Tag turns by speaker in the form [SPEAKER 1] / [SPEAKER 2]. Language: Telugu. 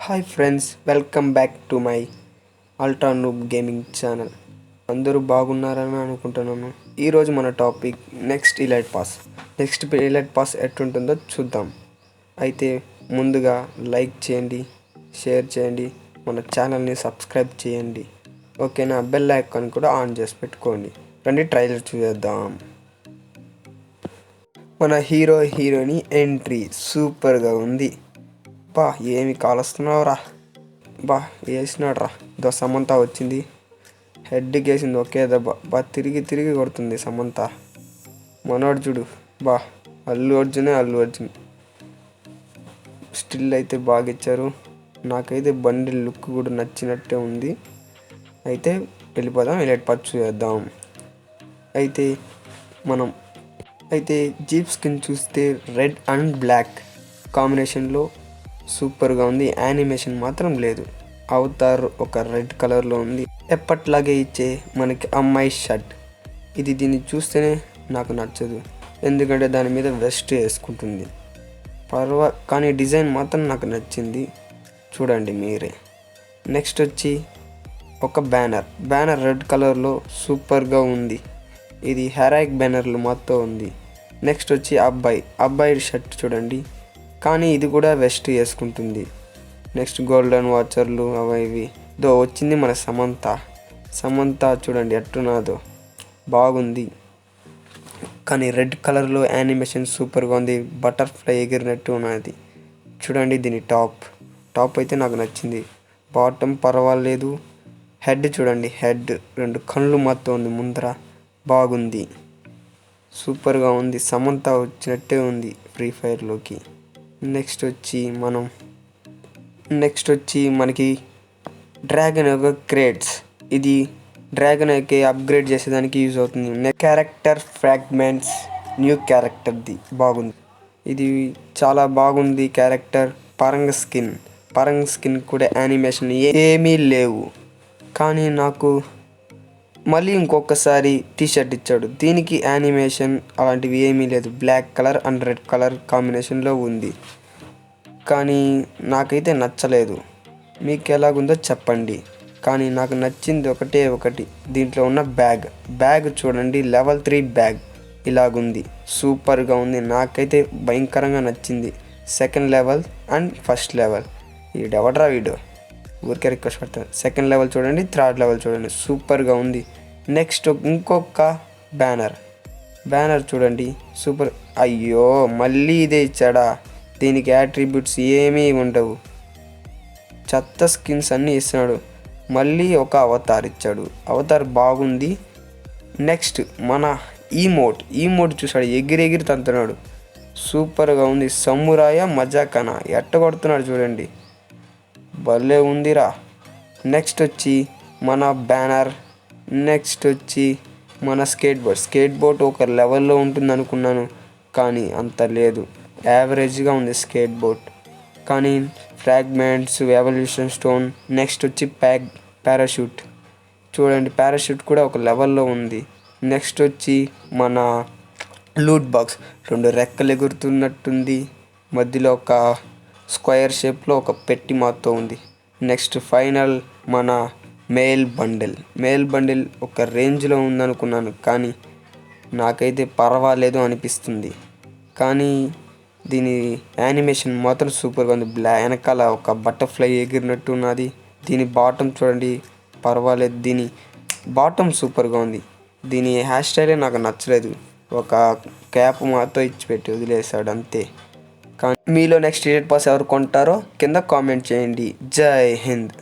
[SPEAKER 1] Hi friends, welcome back to my ultra noob gaming channel. అందరూ బాగున్నారని అనుకుంటున్నాను. ఈరోజు మన టాపిక్ నెక్స్ట్ ఎలైట్ పాస్ ఎట్టుంటుందో చూద్దాం. అయితే ముందుగా లైక్ చేయండి, షేర్ చేయండి, మన ఛానల్ని సబ్స్క్రైబ్ చేయండి. ఓకేనా? బెల్ ఐకాన్ కూడా ఆన్ చేసి పెట్టుకోండి. రండి ట్రైలర్ చూద్దాం. మన హీరోయిన్ ఎంట్రీ సూపర్గా ఉంది. బా ఏమి కాలుస్తున్నావు రా, బా వేసినాడు రా. సమంత వచ్చింది, హెడ్కి వేసింది ఒకే దెబ్బ. బా తిరిగి తిరిగి కొడుతుంది సమంత. మనోడు చూడు, బా అల్లు అర్జున్. స్టిల్ అయితే బాగా ఇచ్చారు. నాకైతే బండి లుక్ కూడా నచ్చినట్టే ఉంది. అయితే వెళ్ళిపోదాం, ఎలైట్ పాస్ చేద్దాం. అయితే జీప్ స్కిన్ చూస్తే రెడ్ అండ్ బ్లాక్ కాంబినేషన్లో సూపర్గా ఉంది. యానిమేషన్ మాత్రం లేదు. అవతార్ ఒక రెడ్ కలర్లో ఉంది. ఎప్పట్లాగే ఇచ్చే మనకి అమ్మాయి షర్ట్ ఇది. దీన్ని చూస్తేనే నాకు నచ్చదు, ఎందుకంటే దాని మీద వెస్ట్ వేసుకుంటుంది. కానీ డిజైన్ మాత్రం నాకు నచ్చింది, చూడండి మీరే. నెక్స్ట్ వచ్చి ఒక బ్యానర్ రెడ్ కలర్లో సూపర్గా ఉంది. ఇది హెరాయిక్ బ్యానర్లు మొత్తం ఉంది. నెక్స్ట్ వచ్చి అబ్బాయి షర్ట్ చూడండి, కానీ ఇది కూడా వెస్ట్ వేసుకుంటుంది. నెక్స్ట్ గోల్డెన్ వాచర్లు అవి వచ్చింది మన సమంత చూడండి ఎట్టున్నదో, బాగుంది. కానీ రెడ్ కలర్లో యానిమేషన్ సూపర్గా ఉంది. బటర్ఫ్లై ఎగిరినట్టు ఉన్నది చూడండి. దీని టాప్ అయితే నాకు నచ్చింది. బాటమ్ పర్వాలేదు. హెడ్ చూడండి, హెడ్ 2 కళ్ళు మొత్తం ఉంది ముందర, బాగుంది, సూపర్గా ఉంది. సమంత వచ్చినట్టే ఉంది ఫ్రీ ఫైర్లోకి. నెక్స్ట్ వచ్చి మనకి డ్రాగన్ యొక్క క్రేట్స్. ఇది డ్రాగన్ యొక్క అప్గ్రేడ్ చేసేదానికి యూజ్ అవుతుంది. క్యారెక్టర్ ఫ్రాగ్మెంట్స్, న్యూ క్యారెక్టర్ది బాగుంది. ఇది చాలా బాగుంది క్యారెక్టర్. పరంగ్ స్కిన్ కూడా యానిమేషన్ ఏమీ లేవు. కానీ నాకు మళ్ళీ ఇంకొకసారి టీషర్ట్ ఇచ్చాడు, దీనికి యానిమేషన్ అలాంటివి ఏమీ లేదు. Black colour and red colour కాంబినేషన్లో ఉంది. కానీ నాకైతే నచ్చలేదు. మీకు ఎలాగుందో చెప్పండి. కానీ నాకు నచ్చింది ఒకటి, దీంట్లో ఉన్న బ్యాగ్ చూడండి. లెవెల్ 3 బ్యాగ్ ఇలాగుంది, సూపర్గా ఉంది. నాకైతే భయంకరంగా నచ్చింది. 2nd level and 1st level. వీడెవడ్రా వీడు, ఊరికే రిక్వెస్ట్ పెడతాను. 2nd లెవెల్ చూడండి, 3rd లెవెల్ చూడండి, సూపర్గా ఉంది. నెక్స్ట్ ఇంకొక బ్యానర్ చూడండి, సూపర్. అయ్యో మళ్ళీ ఇదే ఇచ్చాడా? దీనికి యాట్రిబ్యూట్స్ ఏమీ ఉండవు, చెత్త స్కిన్స్ అన్నీ ఇస్తున్నాడు. మళ్ళీ ఒక అవతార్ ఇచ్చాడు, అవతార్ బాగుంది. నెక్స్ట్ మన ఈమోట్ చూసాడు, ఎగిరి తంతున్నాడు, సూపర్గా ఉంది. సమురాయ మజాకనా ఎట్ట కొడుతున్నాడు చూడండి, భలే ఉందిరా. నెక్స్ట్ వచ్చి మన బ్యానర్. నెక్స్ట్ వచ్చి మన స్కేట్ బోర్డ్ ఒక లెవెల్లో ఉంటుంది అనుకున్నాను, కానీ అంత లేదు, యావరేజ్గా ఉంది స్కేట్ బోర్డ్. కానీ ఫ్రాగ్మెంట్స్, ఎవల్యూషన్ స్టోన్. నెక్స్ట్ వచ్చి పారాషూట్ చూడండి, పారాషూట్ కూడా ఒక లెవెల్లో ఉంది. నెక్స్ట్ వచ్చి మన లూట్ బాక్స్, 2 రెక్కలు ఎగురుతున్నట్టుంది, మధ్యలో ఒక స్క్వేర్ షేప్లో ఒక పెట్టి మాత్రం ఉంది. నెక్స్ట్ ఫైనల్ మన మేల్ బండిల్ ఒక రేంజ్లో ఉందనుకున్నాను, కానీ నాకైతే పర్వాలేదు అనిపిస్తుంది. కానీ దీని యానిమేషన్ మాత్రం సూపర్గా ఉంది. వెనకాల ఒక బటర్ఫ్లై ఎగిరినట్టు ఉన్నది. దీని బాటమ్ చూడండి, పర్వాలేదు. దీని బాటమ్ సూపర్గా ఉంది. దీని హెయిర్ స్టైలే నాకు నచ్చలేదు, ఒక క్యాప్ మాత్రం ఇచ్చిపెట్టి వదిలేసాడు అంతే. కానీ మీలో నెక్స్ట్ ఎలైట్ పాస్ ఎవరు కొంటారో కింద కామెంట్ చేయండి. జై హింద్.